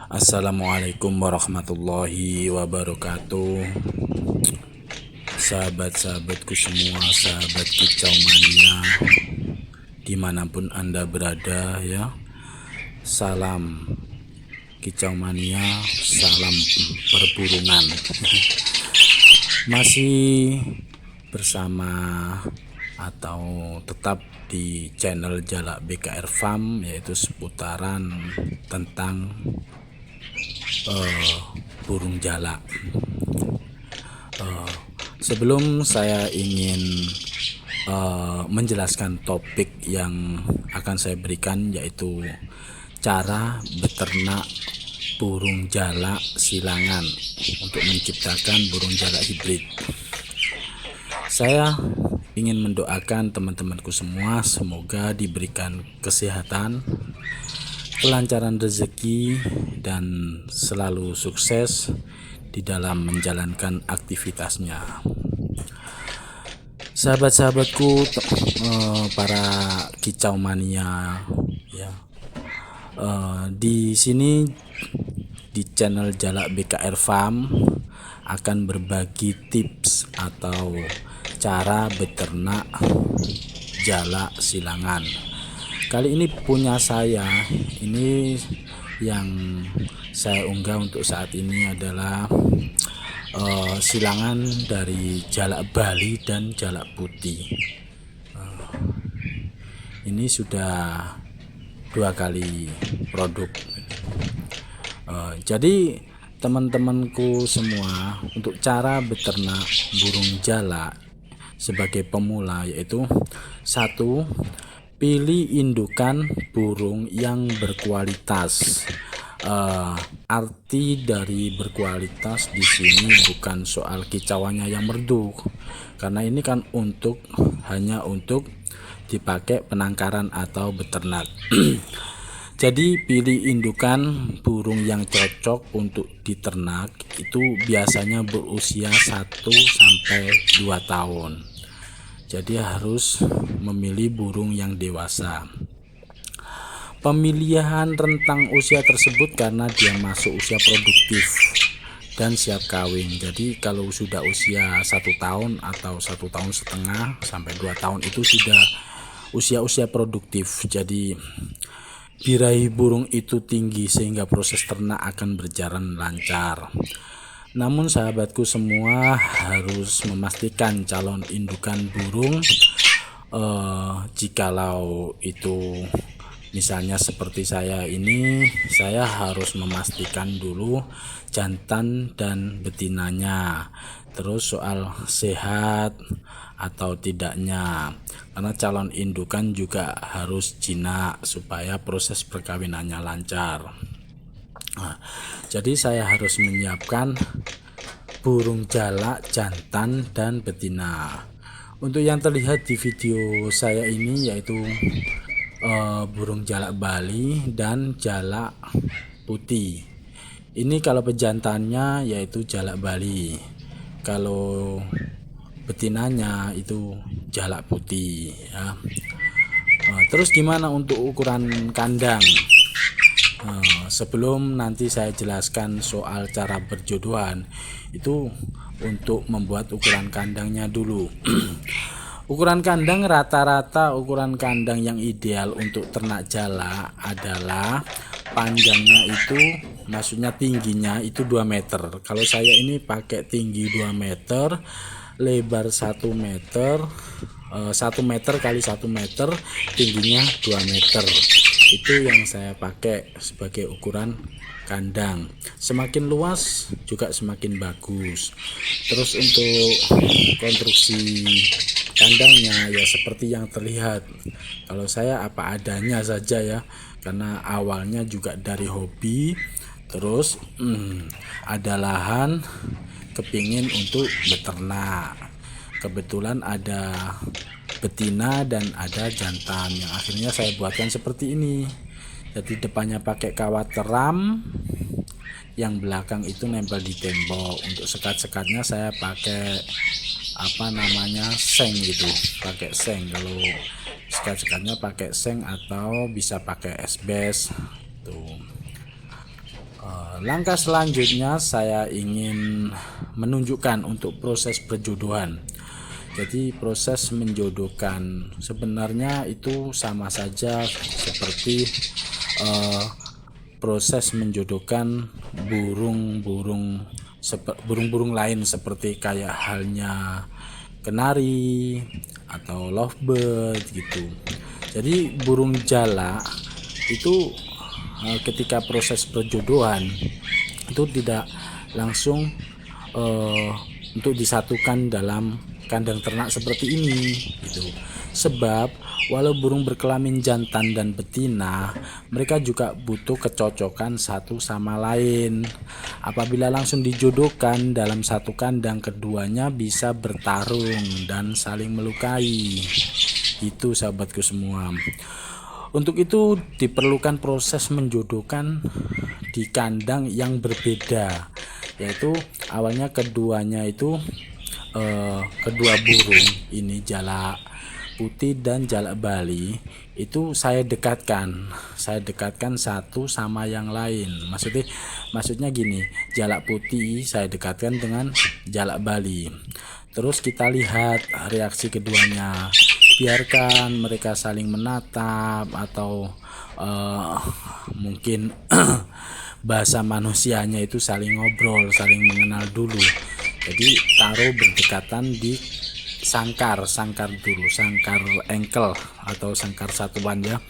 Assalamualaikum warahmatullahi wabarakatuh. Sahabat-sahabatku semua, sahabat kicau mania, dimanapun Anda berada ya. Salam kicau mania, salam perburungan. Masih bersama atau tetap di channel Jalak BKR Farm, yaitu seputaran tentang burung jalak. Sebelum saya ingin menjelaskan topik yang akan saya berikan, yaitu cara beternak burung jalak silangan untuk menciptakan burung jalak hibrid. Saya ingin mendoakan teman-temanku semua semoga diberikan kesehatan, kelancaran rezeki, dan selalu sukses di dalam menjalankan aktivitasnya. Sahabat-sahabatku, para kicau mania ya, di sini di channel Jalak BKR Farm akan berbagi tips atau cara beternak jalak silangan. Kali ini punya saya, ini yang saya unggah untuk saat ini adalah silangan dari jalak Bali dan jalak putih. Ini sudah 2 kali produk. Jadi teman-temanku semua, untuk cara beternak burung jalak sebagai pemula, yaitu 1. Pilih indukan burung yang berkualitas. Arti dari berkualitas di sini bukan soal kicauannya yang merdu, karena ini kan hanya untuk dipakai penangkaran atau beternak. Jadi pilih indukan burung yang cocok untuk diternak itu biasanya berusia 1-2 tahun. Jadi harus memilih burung yang dewasa. Pemilihan rentang usia tersebut karena dia masuk usia produktif dan siap kawin. Jadi kalau sudah usia 1 tahun atau 1,5 tahun sampai 2 tahun itu sudah usia produktif. Jadi birahi burung itu tinggi sehingga proses ternak akan berjalan lancar. Namun sahabatku semua harus memastikan calon indukan burung, jikalau itu misalnya seperti saya ini, saya harus memastikan dulu jantan dan betinanya, terus soal sehat atau tidaknya, karena calon indukan juga harus jinak supaya proses perkawinannya lancar. Jadi saya harus menyiapkan burung jalak jantan dan betina. Untuk yang terlihat di video saya ini yaitu burung jalak Bali dan jalak putih. Ini kalau pejantannya yaitu jalak Bali, kalau betinanya itu jalak putih ya. Terus gimana untuk ukuran kandang? Sebelum nanti saya jelaskan soal cara berjodohan, itu untuk membuat ukuran kandangnya dulu. Ukuran kandang, rata-rata ukuran kandang yang ideal untuk ternak jalak adalah panjangnya itu, maksudnya tingginya itu 2 meter. Kalau saya ini pakai tinggi 2 meter, lebar 1 meter, 1 meter kali 1 meter, tingginya 2 meter. Itu yang saya pakai sebagai ukuran kandang. Semakin luas juga semakin bagus. Terus untuk konstruksi kandangnya ya seperti yang terlihat. Kalau saya apa adanya saja ya, karena awalnya juga dari hobi. Terus ada lahan, kepingin untuk beternak. Kebetulan ada betina dan ada jantan yang akhirnya saya buatkan seperti ini. Jadi depannya pakai kawat teram, yang belakang itu nempel di tembok. Untuk sekat-sekatnya saya pakai seng gitu, pakai seng. Kalau sekat-sekatnya pakai seng atau bisa pakai esbes tuh. Langkah selanjutnya saya ingin menunjukkan untuk proses perjodohan. Jadi proses menjodohkan sebenarnya itu sama saja seperti proses menjodohkan burung-burung lain, seperti kayak halnya kenari atau lovebird gitu. Jadi burung jalak itu ketika proses perjodohan itu tidak langsung untuk disatukan dalam kandang ternak seperti ini gitu. Sebab walau burung berkelamin jantan dan betina, mereka juga butuh kecocokan satu sama lain. Apabila langsung dijodohkan dalam satu kandang, keduanya bisa bertarung dan saling melukai. Itu sahabatku semua. Untuk itu diperlukan proses menjodohkan di kandang yang berbeda, yaitu awalnya keduanya itu kedua burung ini, jalak putih dan jalak Bali, itu saya dekatkan satu sama yang lain. Maksudnya gini, jalak putih saya dekatkan dengan jalak Bali. Terus kita lihat reaksi keduanya. Biarkan mereka saling menatap atau mungkin bahasa manusianya itu saling ngobrol, saling mengenal dulu. Jadi taruh berdekatan di sangkar dulu, sangkar engkel atau sangkar satuan ya.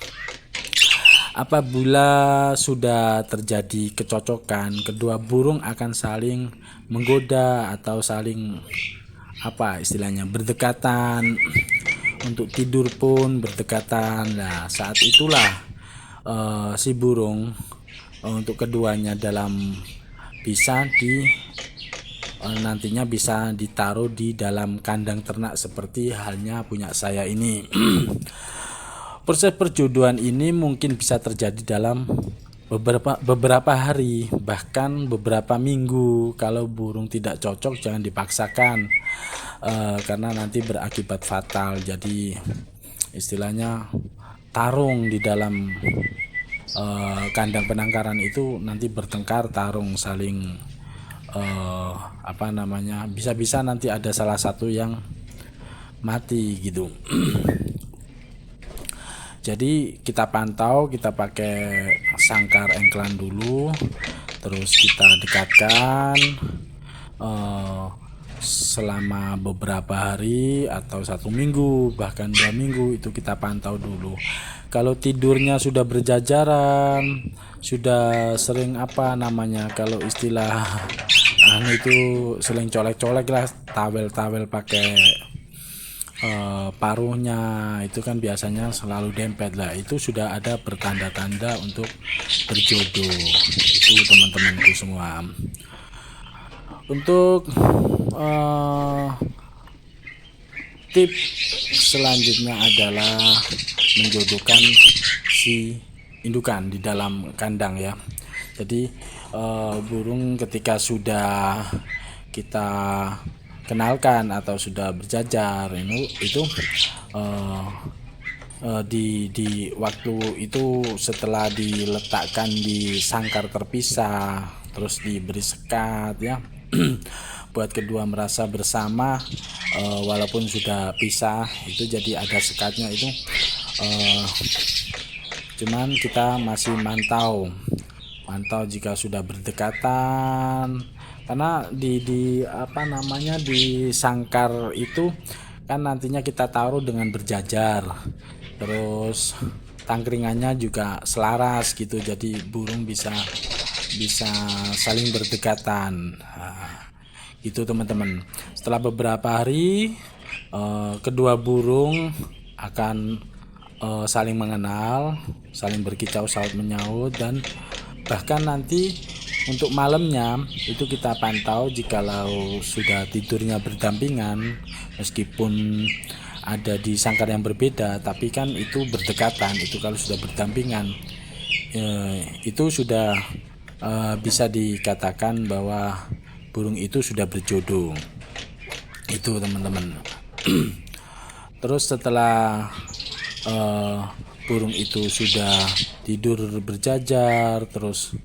Apabila sudah terjadi kecocokan, kedua burung akan saling menggoda atau saling berdekatan. Untuk tidur pun berdekatan. Nah, saat itulah si burung untuk keduanya nantinya bisa ditaruh di dalam kandang ternak seperti halnya punya saya ini. Proses perjodohan ini mungkin bisa terjadi dalam beberapa hari, bahkan beberapa minggu. Kalau burung tidak cocok jangan dipaksakan, karena nanti berakibat fatal. Jadi istilahnya tarung di dalam kandang penangkaran itu nanti bertengkar, tarung saling bisa-bisa nanti ada salah satu yang mati gitu. Jadi kita pantau, kita pakai sangkar engkelan dulu, terus kita dekatkan selama beberapa hari atau 1 minggu, bahkan 2 minggu, itu kita pantau dulu. Kalau tidurnya sudah berjajaran, sudah sering kalau istilah itu sering colek-colek lah, tawel-tawel pakai paruhnya itu kan biasanya selalu dempet lah, itu sudah ada pertanda-tanda untuk berjodoh. Itu teman-temanku semua. Untuk tips selanjutnya adalah menjodohkan si indukan di dalam kandang ya. Jadi burung ketika sudah kita kenalkan atau sudah berjajar itu di waktu itu setelah diletakkan di sangkar terpisah, terus diberi sekat ya buat kedua merasa bersama, walaupun sudah pisah itu jadi ada sekatnya itu, cuman kita masih mantau jika sudah berdekatan, karena di sangkar itu kan nantinya kita taruh dengan berjajar, terus tangkringannya juga selaras gitu, jadi burung bisa saling berdekatan. Gitu teman-teman. Setelah beberapa hari kedua burung akan saling mengenal, saling berkicau saut menyaut, dan bahkan nanti untuk malamnya itu kita pantau, jikalau sudah tidurnya berdampingan meskipun ada di sangkar yang berbeda, tapi kan itu berdekatan. Itu kalau sudah berdampingan itu sudah bisa dikatakan bahwa burung itu sudah berjodoh. Itu teman-teman. Terus setelah burung itu sudah tidur berjajar, terus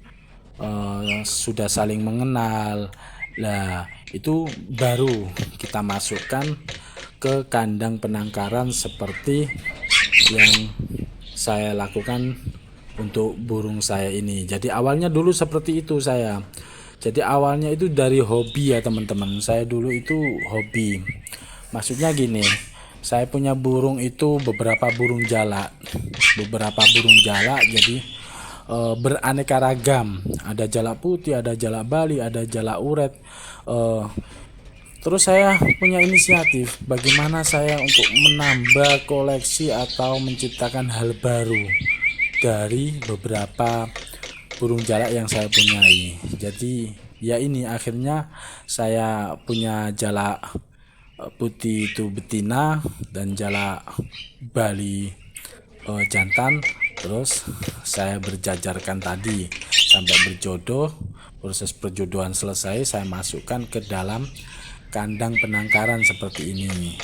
sudah saling mengenal. Lah, itu baru kita masukkan ke kandang penangkaran seperti yang saya lakukan untuk burung saya ini. Jadi awalnya dulu seperti itu saya. Jadi awalnya itu dari hobi ya teman-teman. Saya dulu itu hobi. Maksudnya gini, saya punya burung itu beberapa burung jalak. Beberapa burung jalak jadi beraneka ragam. Ada jalak putih, ada jalak Bali, ada jalak uret. Eh, Terus saya punya inisiatif bagaimana saya untuk menambah koleksi atau menciptakan hal baru dari beberapa burung jalak yang saya punyai. Jadi ya ini akhirnya saya punya jalak putih itu betina dan jalak Bali jantan. Terus saya berjajarkan tadi sampai berjodoh. Proses perjodohan selesai, saya masukkan ke dalam kandang penangkaran seperti ini.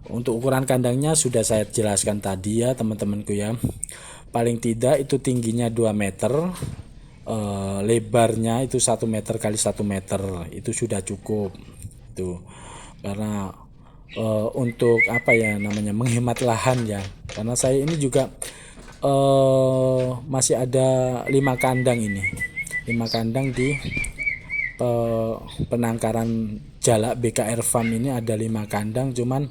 Untuk ukuran kandangnya sudah saya jelaskan tadi ya teman-temanku ya. Paling tidak itu tingginya 2 meter, lebarnya itu 1 meter kali 1 meter, itu sudah cukup. Itu karena untuk apa ya namanya menghemat lahan ya. Karena saya ini juga masih ada 5 kandang ini. 5 kandang di penangkaran jalak BKR Farm ini ada 5 kandang, cuman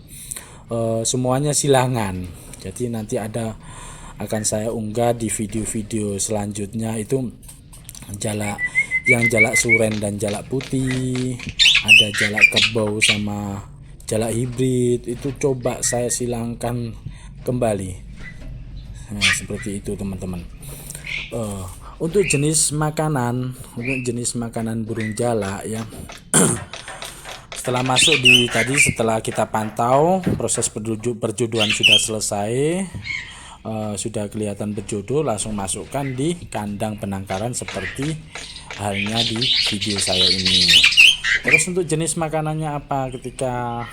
semuanya silangan. Jadi nanti akan saya unggah di video-video selanjutnya itu jalak suren dan jalak putih, ada jalak kerbau sama jalak hibrid, itu coba saya silangkan kembali. Nah, seperti itu teman-teman. Untuk jenis makanan burung jalak ya. Setelah masuk setelah kita pantau proses perjodohan sudah selesai, sudah kelihatan berjodoh, langsung masukkan di kandang penangkaran seperti halnya di video saya ini. Terus untuk jenis makanannya apa ketika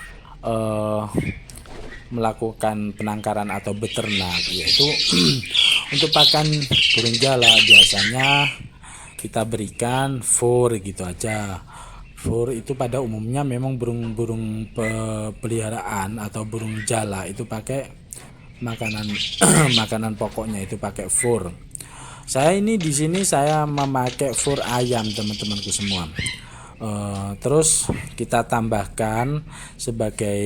melakukan penangkaran atau beternak, yaitu untuk pakan burung jalak biasanya kita berikan fur gitu aja. Fur itu pada umumnya memang burung-burung peliharaan atau burung jalak itu pakai makanan makanan pokoknya itu pakai fur. Saya ini di sini saya memakai fur ayam teman-temanku semua. Terus kita tambahkan sebagai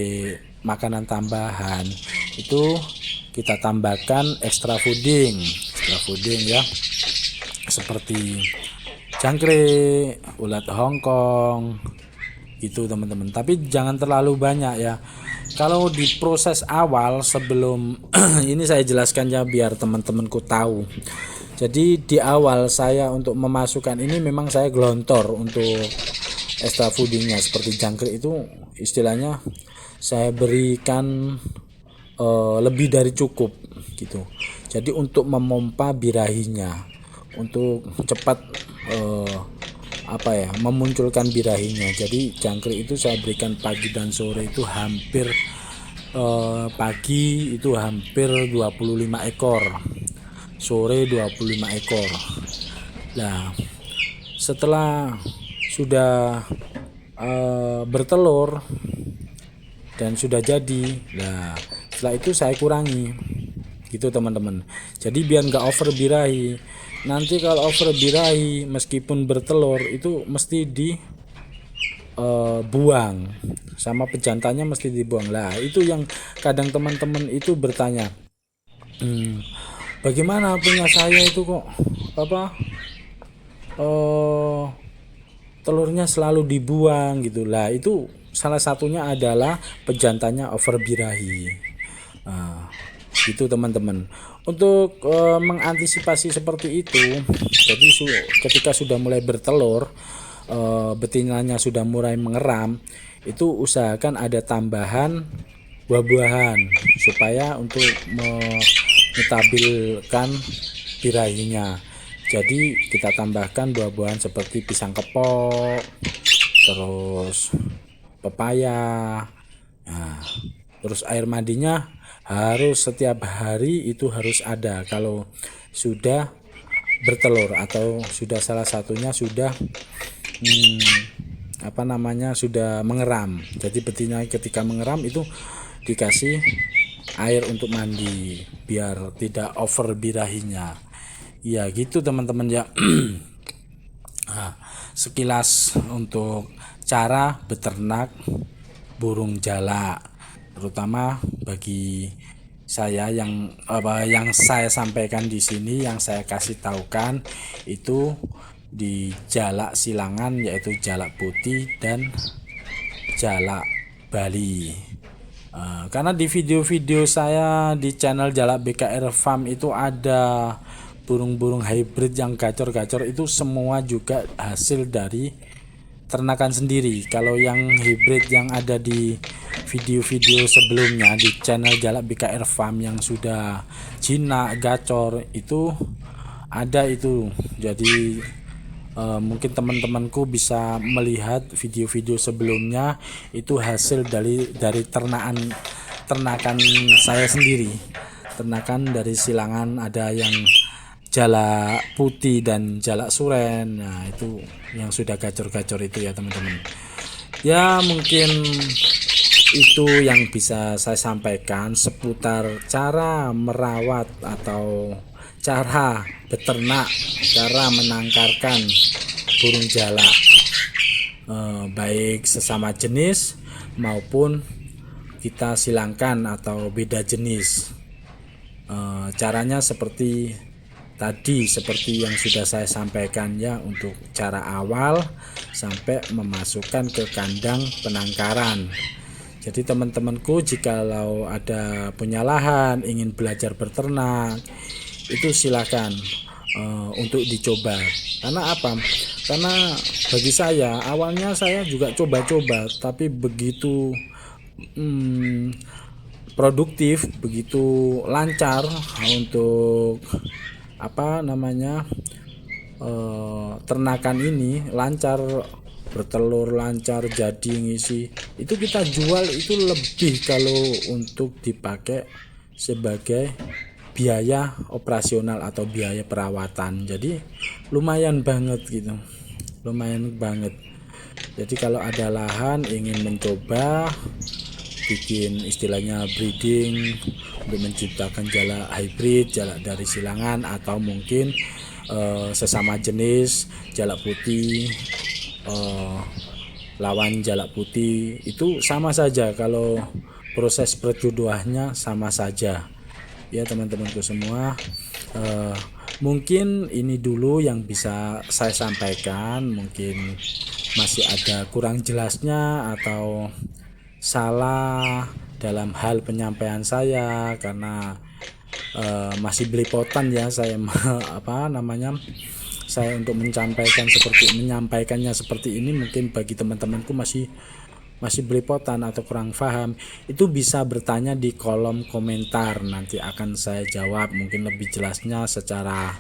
makanan tambahan itu kita tambahkan extra fooding ya, seperti jangkrik, ulat Hongkong itu teman-teman. Tapi jangan terlalu banyak ya. Kalau di proses awal sebelum ini saya jelaskan ya biar teman-temanku tahu. Jadi di awal saya untuk memasukkan ini memang saya gelontor untuk extra foodingnya, seperti jangkrik itu istilahnya saya berikan lebih dari cukup gitu. Jadi untuk memompa birahinya, untuk cepat memunculkan birahinya. Jadi jangkrik itu saya berikan pagi dan sore itu hampir pagi itu hampir 25 ekor, sore 25 ekor. Nah, setelah sudah bertelur dan sudah jadi, nah setelah itu saya kurangi gitu teman-teman. Jadi biar nggak over birahi. Nanti kalau over birahi meskipun bertelur itu mesti buang, sama pejantannya mesti dibuang. Lah itu yang kadang teman-teman itu bertanya, bagaimana punya saya itu kok telurnya selalu dibuang gitu. Lah itu salah satunya adalah pejantannya over birahi. Gitu teman-teman. Untuk mengantisipasi seperti itu, jadi ketika sudah mulai bertelur, betinanya sudah mulai mengeram, itu usahakan ada tambahan buah-buahan supaya untuk menstabilkan birahinya. Jadi kita tambahkan buah-buahan seperti pisang kepok, terus pepaya. Nah, terus air mandinya harus setiap hari itu harus ada. Kalau sudah bertelur, atau sudah salah satunya sudah sudah mengeram. Jadi betina ketika mengeram itu dikasih air untuk mandi biar tidak over birahinya. Ya gitu teman-teman ya. Nah, sekilas untuk cara beternak burung jalak, terutama bagi saya yang saya sampaikan di sini, yang saya kasih tahukan itu di jalak silangan, yaitu jalak putih dan jalak Bali. Karena di video-video saya di channel Jalak BKR Farm itu ada burung-burung hybrid yang gacor-gacor, itu semua juga hasil dari ternakan sendiri. Kalau yang hybrid yang ada di video-video sebelumnya di channel Jalak BKR Farm yang sudah jinak gacor itu ada itu. Jadi mungkin teman-temanku bisa melihat video-video sebelumnya, itu hasil dari ternakan saya sendiri, ternakan dari silangan. Ada yang jalak putih dan jalak suren. Nah itu yang sudah gacor-gacor itu ya teman-teman ya. Mungkin itu yang bisa saya sampaikan seputar cara merawat atau cara beternak, cara menangkarkan burung jalak, baik sesama jenis maupun kita silangkan atau beda jenis. Caranya seperti tadi, seperti yang sudah saya sampaikan ya, untuk cara awal sampai memasukkan ke kandang penangkaran. Jadi teman-temanku, jikalau ada punya lahan ingin belajar beternak, itu silakan untuk dicoba. Karena apa? Karena bagi saya awalnya saya juga coba-coba, tapi begitu produktif, begitu lancar untuk ternakan ini, lancar bertelur, lancar jadi ngisi, itu kita jual itu lebih kalau untuk dipakai sebagai biaya operasional atau biaya perawatan. Jadi lumayan banget gitu, lumayan banget. Jadi kalau ada lahan ingin mencoba bikin istilahnya breeding untuk menciptakan jalak hybrid, jalak dari silangan, atau mungkin sesama jenis jalak putih lawan jalak putih, itu sama saja. Kalau proses perjodohannya sama saja ya teman-temanku semua. Mungkin ini dulu yang bisa saya sampaikan. Mungkin masih ada kurang jelasnya atau salah dalam hal penyampaian saya, karena masih belepotan ya saya saya untuk menyampaikannya seperti ini. Mungkin bagi teman-temanku masih belepotan atau kurang paham, itu bisa bertanya di kolom komentar, nanti akan saya jawab. Mungkin lebih jelasnya secara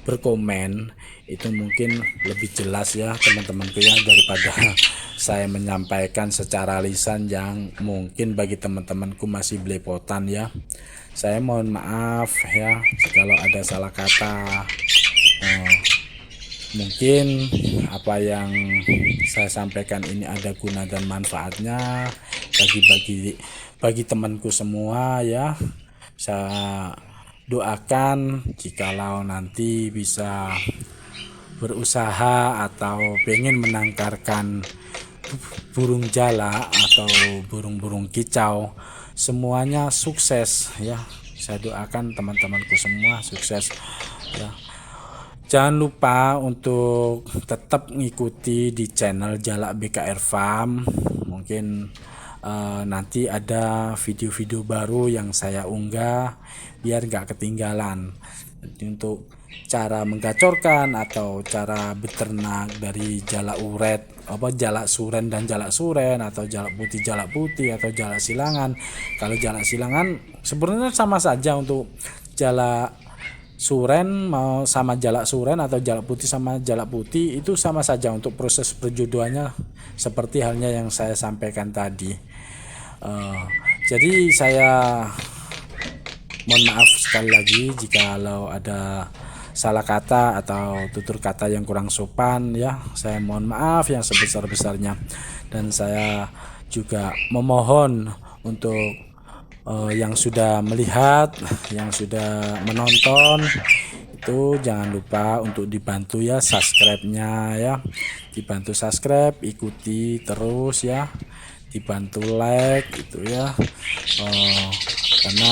berkomen, itu mungkin lebih jelas ya teman-temanku ya, daripada saya menyampaikan secara lisan yang mungkin bagi teman-temanku masih belepotan ya. Saya mohon maaf ya kalau ada salah kata. Mungkin apa yang saya sampaikan ini ada guna dan manfaatnya bagi temanku semua ya. Saya doakan jikalau nanti bisa berusaha atau pengen menangkarkan burung jalak atau burung-burung kicau, semuanya sukses ya. Saya doakan teman-temanku semua sukses ya. Jangan lupa untuk tetap mengikuti di channel Jalak BKR Farm. Mungkin nanti ada video-video baru yang saya unggah biar nggak ketinggalan. Jadi untuk cara menggacorkan atau cara beternak dari jalak uret, jalak suren dan jalak suren, atau jalak putih atau jalak silangan. Kalau jalak silangan sebenarnya sama saja, untuk jalak suren mau sama jalak suren atau jalak putih sama jalak putih itu sama saja untuk proses perjodohannya, seperti halnya yang saya sampaikan tadi. Jadi saya mohon maaf sekali lagi jikalau ada salah kata atau tutur kata yang kurang sopan ya, saya mohon maaf yang sebesar-besarnya. Dan saya juga memohon untuk yang sudah melihat, yang sudah menonton, itu jangan lupa untuk dibantu ya subscribe-nya ya, dibantu subscribe, ikuti terus ya, dibantu like gitu ya. Karena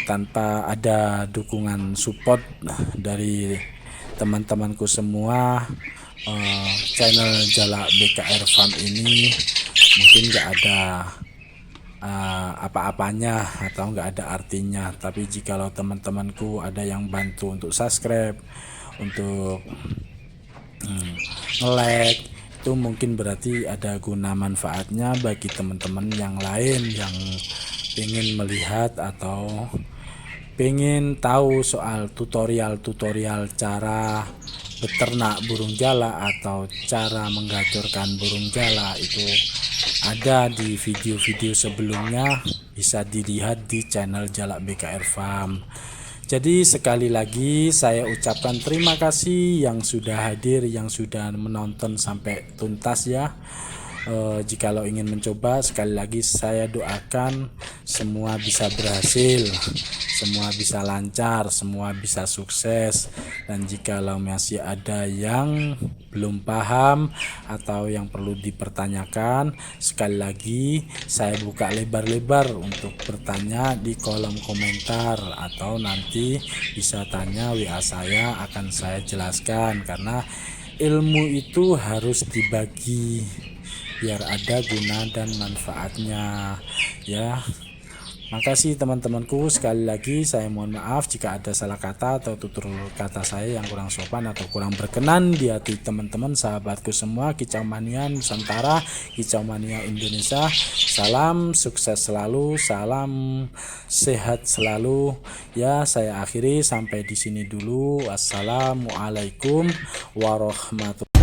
tanpa ada dukungan support dari teman-temanku semua, channel Jalak BKR Farm ini mungkin gak ada apa-apanya atau nggak ada artinya. Tapi jikalau teman-temanku ada yang bantu untuk subscribe, untuk nge-like, itu mungkin berarti ada guna manfaatnya bagi teman-teman yang lain yang ingin melihat atau pengen tahu soal tutorial cara beternak burung jala atau cara menggacorkan burung jala. Itu ada di video-video sebelumnya, bisa dilihat di channel Jalak BKR Farm. Jadi sekali lagi saya ucapkan terima kasih yang sudah hadir, yang sudah menonton sampai tuntas ya. Jikalau ingin mencoba, sekali lagi saya doakan semua bisa berhasil, semua bisa lancar, semua bisa sukses. Dan jikalau masih ada yang belum paham atau yang perlu dipertanyakan, sekali lagi saya buka lebar-lebar untuk bertanya di kolom komentar, atau nanti bisa tanya WA saya, akan saya jelaskan. Karena ilmu itu harus dibagi biar ada guna dan manfaatnya ya. Makasih teman-temanku, sekali lagi saya mohon maaf jika ada salah kata atau tutur kata saya yang kurang sopan atau kurang berkenan di hati teman-teman sahabatku semua. Kicau Mania Nusantara, Kicau Mania Indonesia, salam sukses selalu, salam sehat selalu ya. Saya akhiri sampai di sini dulu. Wassalamualaikum warahmatullahi